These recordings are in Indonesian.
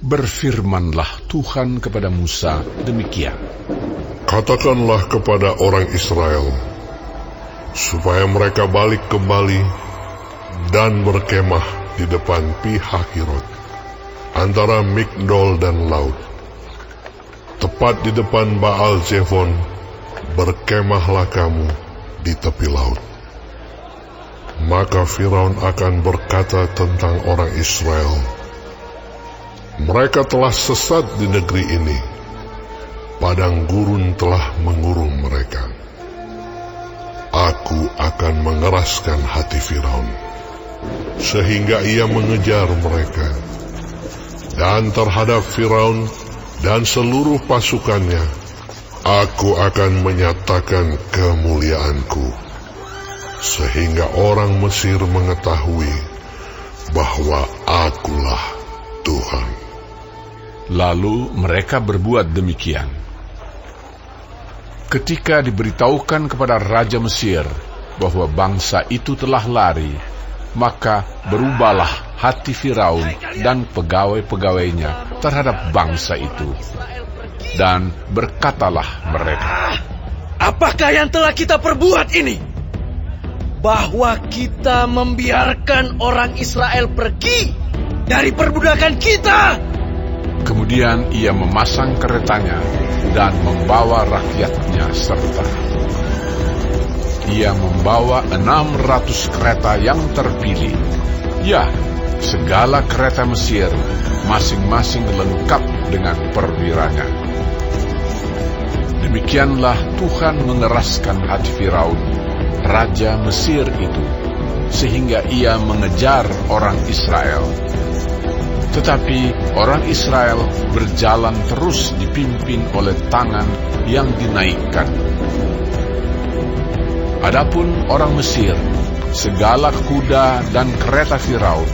Berfirmanlah Tuhan kepada Musa demikian. Katakanlah kepada orang Israel, supaya mereka balik kembali dan berkemah di depan Pi-hahirot, antara Migdol dan laut. Tepat di depan Baal Zefon, berkemahlah kamu di tepi laut. Maka Firaun akan berkata tentang orang Israel, mereka telah sesat di negeri ini, padang gurun telah mengurung mereka. Aku akan mengeraskan hati Firaun, sehingga ia mengejar mereka. Dan terhadap Firaun dan seluruh pasukannya, aku akan menyatakan kemuliaanku, sehingga orang Mesir mengetahui bahwa akulah Tuhan. Lalu mereka berbuat demikian. Ketika diberitahukan kepada Raja Mesir bahwa bangsa itu telah lari, maka berubahlah hati Firaun dan pegawai-pegawainya terhadap bangsa itu. Dan berkatalah mereka, apakah yang telah kita perbuat ini? Bahwa kita membiarkan orang Israel pergi dari perbudakan kita. Kemudian ia memasang keretanya dan membawa rakyatnya serta. Ia membawa 600 kereta yang terpilih. Ya, segala kereta Mesir, masing-masing lengkap dengan perwiranya. Demikianlah Tuhan mengeraskan hati Firaun, Raja Mesir itu, sehingga ia mengejar orang Israel. Tetapi orang Israel berjalan terus dipimpin oleh tangan yang dinaikkan. Adapun orang Mesir, segala kuda dan kereta Firaun,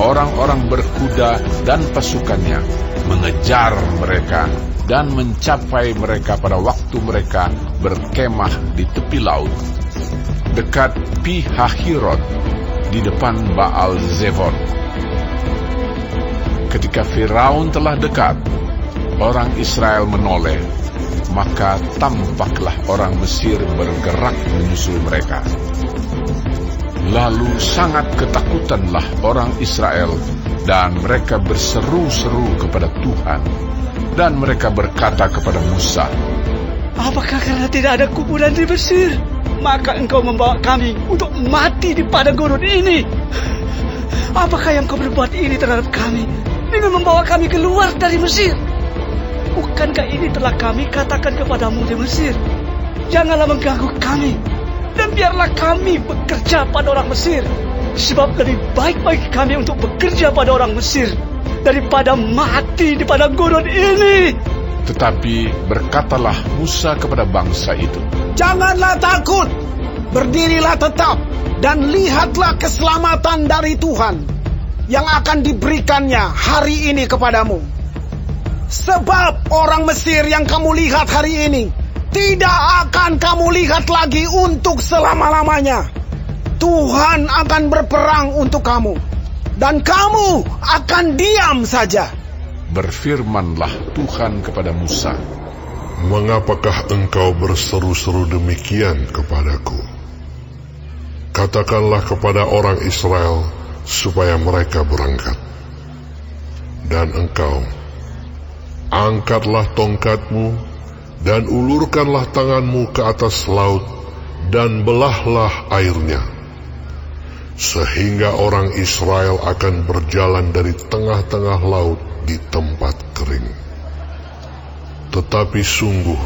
orang-orang berkuda dan pasukannya, mengejar mereka dan mencapai mereka pada waktu mereka berkemah di tepi laut, dekat Pi-hahirot, di depan Baal Zefon. Ketika Firaun telah dekat, orang Israel menoleh, maka tampaklah orang Mesir bergerak menyusul mereka. Lalu sangat ketakutanlah orang Israel, dan mereka berseru-seru kepada Tuhan, dan mereka berkata kepada Musa, apakah karena tidak ada kuburan di Mesir, maka engkau membawa kami untuk mati di padang gurun ini? Apakah yang kau berbuat ini terhadap kami dengan membawa kami keluar dari Mesir? Bukankah ini telah kami katakan kepadamu di Mesir? Janganlah mengganggu kami, dan biarlah kami bekerja pada orang Mesir, sebab lebih baik bagi kami untuk bekerja pada orang Mesir daripada mati di padang gurun ini. Tetapi berkatalah Musa kepada bangsa itu, janganlah takut, berdirilah tetap, dan lihatlah keselamatan dari Tuhan yang akan diberikannya hari ini kepadamu. Sebab orang Mesir yang kamu lihat hari ini tidak akan kamu lihat lagi untuk selama-lamanya. Tuhan akan berperang untuk kamu, dan kamu akan diam saja. Berfirmanlah Tuhan kepada Musa, mengapakah engkau berseru-seru demikian kepadaku? Katakanlah kepada orang Israel supaya mereka berangkat. Dan engkau, angkatlah tongkatmu dan ulurkanlah tanganmu ke atas laut dan belahlah airnya, sehingga orang Israel akan berjalan dari tengah-tengah laut di tempat kering. Tetapi sungguh,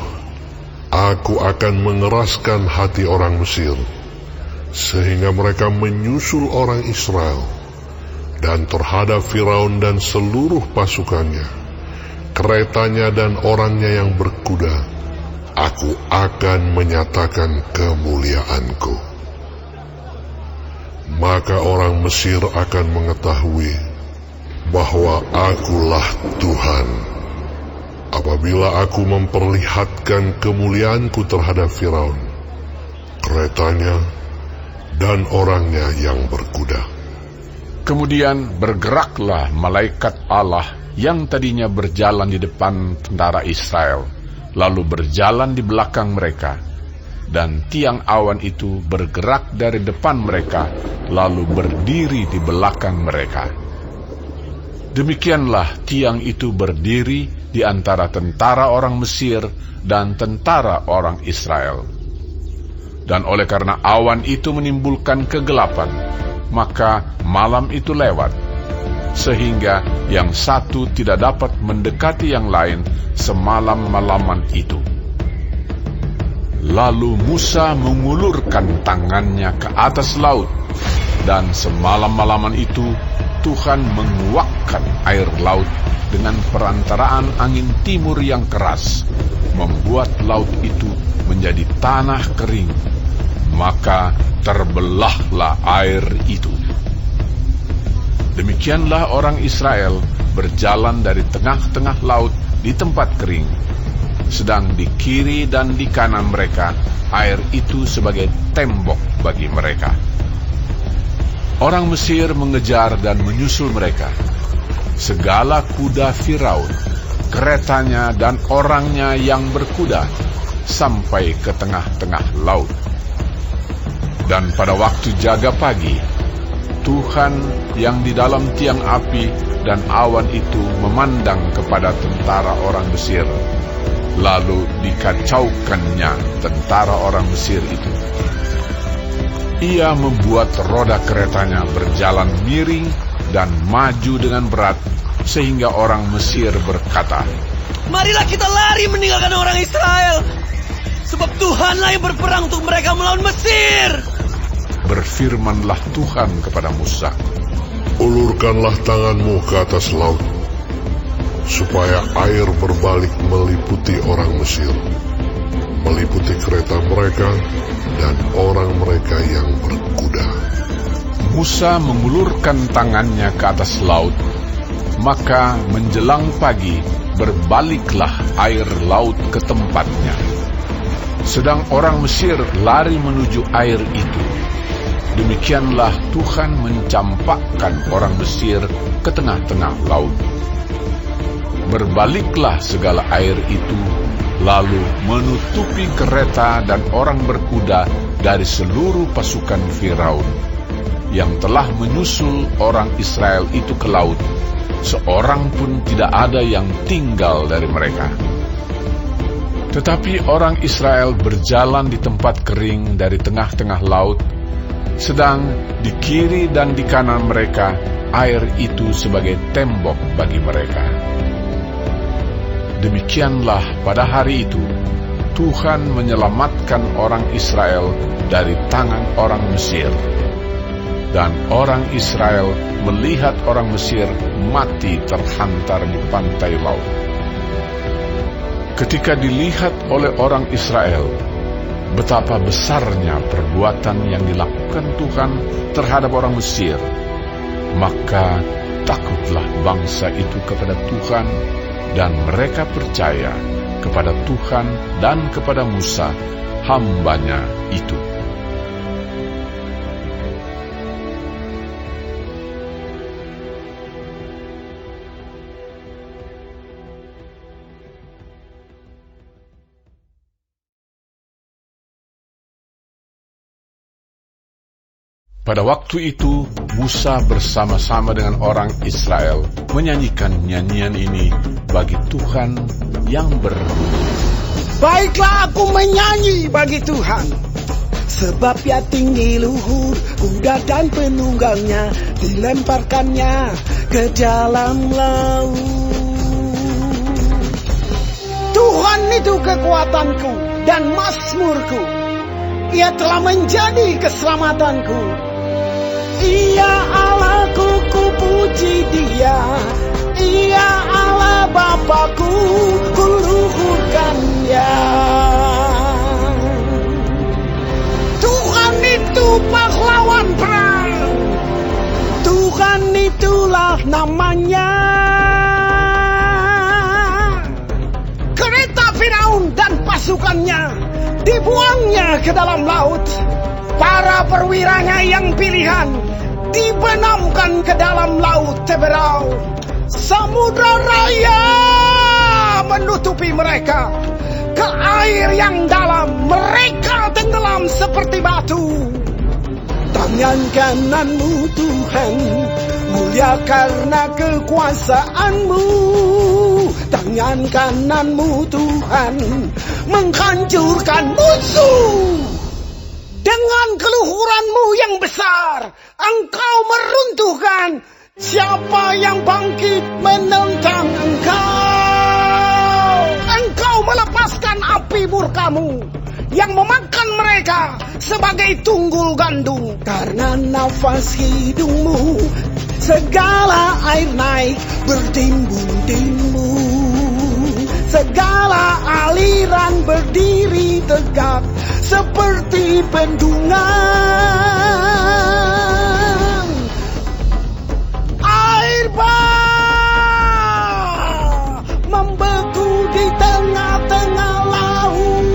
aku akan mengeraskan hati orang Mesir, sehingga mereka menyusul orang Israel, dan terhadap Firaun dan seluruh pasukannya, keretanya dan orangnya yang berkuda, aku akan menyatakan kemuliaanku. Maka orang Mesir akan mengetahui bahwa akulah Tuhan, apabila aku memperlihatkan kemuliaanku terhadap Firaun, keretanya, dan orangnya yang berkuda. Kemudian bergeraklah malaikat Allah yang tadinya berjalan di depan tentara Israel, lalu berjalan di belakang mereka, dan tiang awan itu bergerak dari depan mereka, lalu berdiri di belakang mereka. Demikianlah tiang itu berdiri di antara tentara orang Mesir dan tentara orang Israel. Dan oleh karena awan itu menimbulkan kegelapan, maka malam itu lewat, sehingga yang satu tidak dapat mendekati yang lain semalam-malaman itu. Lalu Musa mengulurkan tangannya ke atas laut, dan semalam-malaman itu Tuhan menguakkan air laut dengan perantaraan angin timur yang keras, membuat laut itu menjadi tanah kering, maka terbelahlah air itu. Demikianlah orang Israel berjalan dari tengah-tengah laut di tempat kering, sedang di kiri dan di kanan mereka air itu sebagai tembok bagi mereka. Orang Mesir mengejar dan menyusul mereka. Segala kuda Firaun, keretanya dan orangnya yang berkuda, sampai ke tengah-tengah laut. Dan pada waktu jaga pagi, Tuhan yang di dalam tiang api dan awan itu memandang kepada tentara orang Mesir, lalu dikacaukannya tentara orang Mesir itu. Ia membuat roda keretanya berjalan miring dan maju dengan berat, sehingga orang Mesir berkata, "Marilah kita lari meninggalkan orang Israel, sebab Tuhanlah yang berperang untuk mereka melawan Mesir." Berfirmanlah Tuhan kepada Musa, Ulurkanlah tanganmu ke atas laut, supaya air berbalik meliputi orang Mesir, meliputi kereta mereka dan orang mereka yang berkuda. Musa mengulurkan tangannya ke atas laut, maka menjelang pagi berbaliklah air laut ke tempatnya. Sedang orang Mesir lari menuju air itu. Demikianlah Tuhan mencampakkan orang Mesir ke tengah-tengah laut. Berbaliklah segala air itu, lalu menutupi kereta dan orang berkuda dari seluruh pasukan Firaun, yang telah menyusul orang Israel itu ke laut. Seorang pun tidak ada yang tinggal dari mereka. Tetapi orang Israel berjalan di tempat kering dari tengah-tengah laut, sedang di kiri dan di kanan mereka air itu sebagai tembok bagi mereka. Demikianlah pada hari itu Tuhan menyelamatkan orang Israel dari tangan orang Mesir. Dan orang Israel melihat orang Mesir mati terhantar di pantai laut. Ketika dilihat oleh orang Israel betapa besarnya perbuatan yang dilakukan Tuhan terhadap orang Mesir, maka takutlah bangsa itu kepada Tuhan, dan mereka percaya kepada Tuhan dan kepada Musa, hambanya itu. Pada waktu itu, Musa bersama-sama dengan orang Israel menyanyikan nyanyian ini bagi Tuhan yang berbunyi, Baiklah aku menyanyi bagi Tuhan, sebab Ia tinggi luhur, kuda dan penunggangnya dilemparkannya ke dalam laut. Tuhan itu kekuatanku dan mazmurku, Ia telah menjadi keselamatanku. Ia Allahku, ku puji Dia. Ia Allah Bapakku, ku luhurkan Dia. Tuhan itu pahlawan perang, Tuhan itulah namanya. Kereta Firaun dan pasukannya dibuangnya ke dalam laut. Para perwiranya yang pilihan dibenamkan ke dalam laut teberau. Samudra raya menutupi mereka. Ke air yang dalam mereka tenggelam seperti batu. Tangan kananmu Tuhan mulia karena kekuasaanmu. Tangan kananmu Tuhan menghancurkan musuh. Dengan keluhuranmu yang besar, engkau meruntuhkan siapa yang bangkit menentang engkau. Engkau melepaskan api murkamu yang memakan mereka sebagai tunggul gandum. Karena nafas hidungmu segala air naik bertimbun-timbun. Segala aliran berdiri tegak seperti bendungan. Air bah membeku di tengah-tengah laut.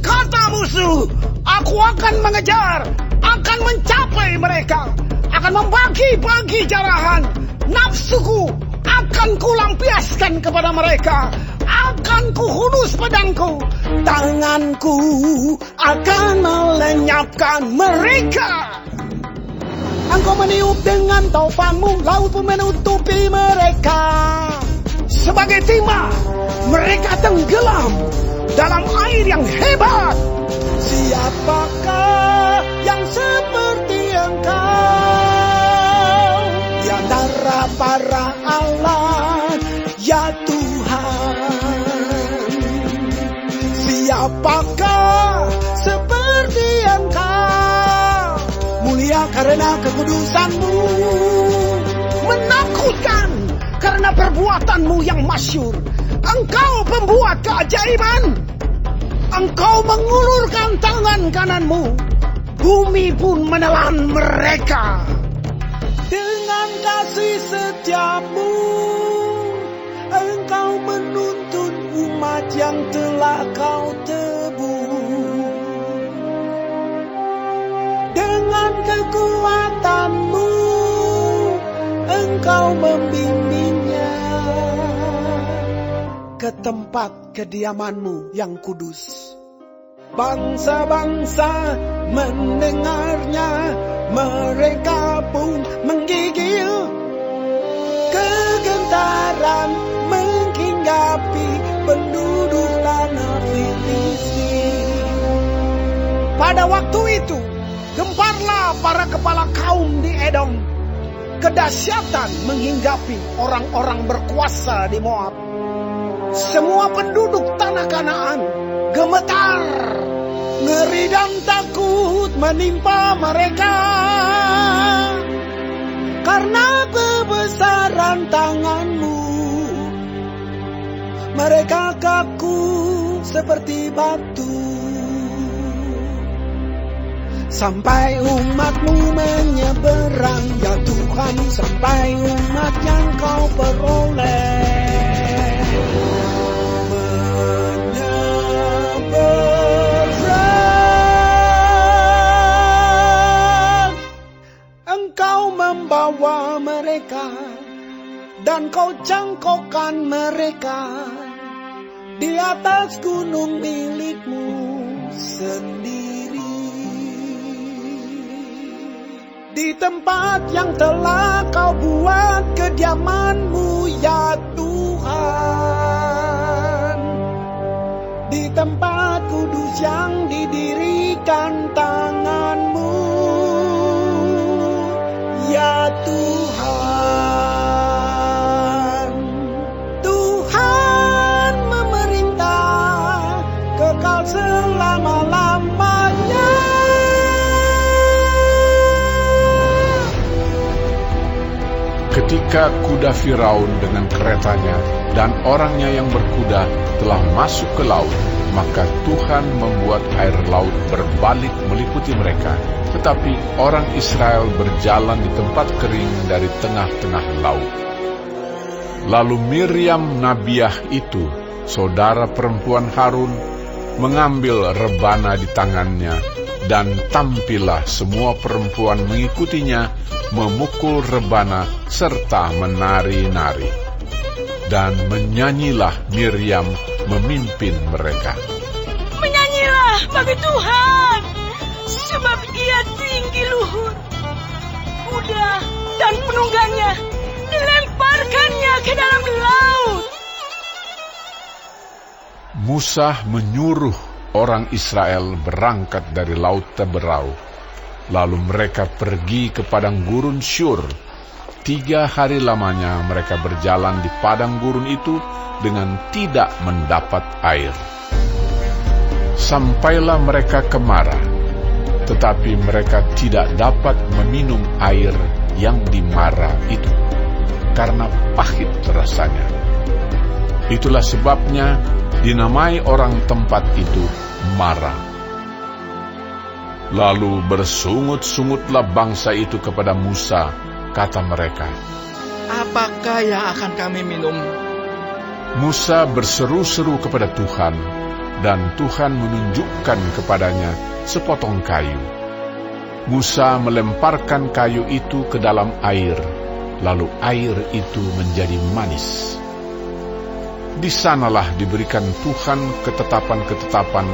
Kata musuh, aku akan mengejar, akan mencapai mereka, akan membagi-bagi jarahan. Nafsuku akan kulampiaskan kepada mereka, akan kuhunus pedangku. Tanganku akan melenyapkan mereka. Engkau meniup dengan taupanmu, laut pun menutupi mereka. Sebagai timah, mereka tenggelam dalam air yang hebat. Siapakah yang seperti engkau di antara para Allah, ya Tuhan? Siapakah seperti engkau, mulia karena kekudusanmu, menakutkan karena perbuatanmu yang masyhur. Engkau pembuat keajaiban. Engkau mengulurkan tangan kananmu, bumi pun menelan mereka. Dengan kasih setiamu, engkau menuntun umat yang telah kau tebus. Dengan kekuatanmu, engkau membimbingnya ke tempat kediamanmu yang kudus. Bangsa-bangsa mendengarnya, mereka pun menggigil. Kegentaran menghinggapi penduduk tanah Filistin. Pada waktu itu, gemparlah para kepala kaum di Edom. Kedahsyatan menghinggapi orang-orang berkuasa di Moab. Semua penduduk tanah Kanaan gemetar. Ngeri dan takut menimpa mereka karena kebesaran tanganmu. Mereka kaku seperti batu. Sampai umatmu menyeberang, ya Tuhan, sampai umat yang kau peroleh. Engkau membawa mereka dan kau cangkokkan mereka di atas gunung milikmu sendiri, di tempat yang telah kau buat kediamanmu, ya Tuhan, di tempat kudus yang didirikan tanganmu, ya Tuhan. Tuhan memerintah kekal selama-lamanya. Ketika kuda Firaun dengan keretanya dan orangnya yang berkuda telah masuk ke laut, maka Tuhan membuat air laut berbalik meliputi mereka. Tetapi orang Israel berjalan di tempat kering dari tengah-tengah laut. Lalu Miriam Nabiah itu, saudara perempuan Harun, mengambil rebana di tangannya, Dan tampillah semua perempuan mengikutinya, memukul rebana serta menari-nari. Dan menyanyilah Miriam memimpin mereka. Menyanyilah bagi Tuhan, sebab Ia tinggi luhur. Kuda dan penunggangnya dilemparkannya ke dalam laut. Musa menyuruh orang Israel berangkat dari Laut Teberau. Lalu mereka pergi ke padang gurun Syur. 3 hari lamanya mereka berjalan di padang gurun itu dengan tidak mendapat air. Sampailah mereka ke Mara, tetapi mereka tidak dapat meminum air yang di Mara itu, karena pahit rasanya. Itulah sebabnya dinamai orang tempat itu Mara. Lalu bersungut-sungutlah bangsa itu kepada Musa, kata mereka, Apakah yang akan kami minum? Musa berseru-seru kepada Tuhan, dan Tuhan menunjukkan kepadanya sepotong kayu. Musa melemparkan kayu itu ke dalam air, lalu air itu menjadi manis. Di sanalah diberikan Tuhan ketetapan-ketetapan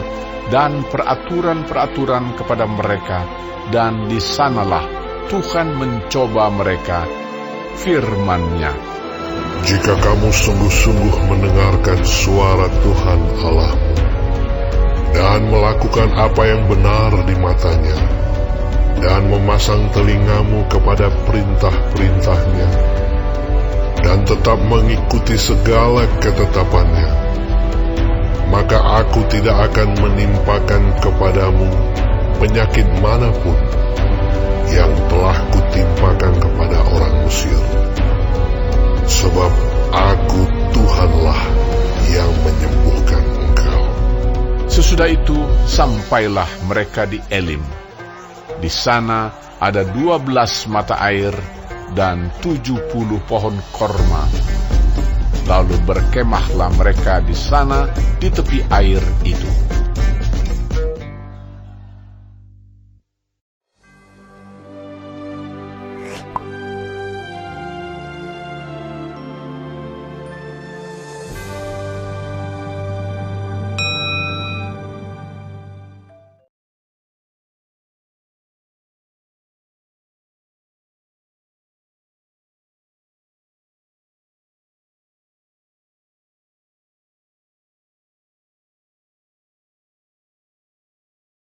dan peraturan-peraturan kepada mereka, dan di sanalah Tuhan mencoba mereka, firman-Nya. Jika kamu sungguh-sungguh mendengarkan suara Tuhan Allahmu, dan melakukan apa yang benar di matanya, dan memasang telingamu kepada perintah-perintahnya, dan tetap mengikuti segala ketetapannya, maka aku tidak akan menimpakan kepadamu penyakit manapun yang telah kutimpakan kepada orang Mesir. Sebab aku Tuhanlah yang menyembuhkan engkau. Sesudah itu sampailah mereka di Elim. Di sana ada 12 mata air dan 70 pohon korma. Lalu berkemahlah mereka di sana di tepi air itu.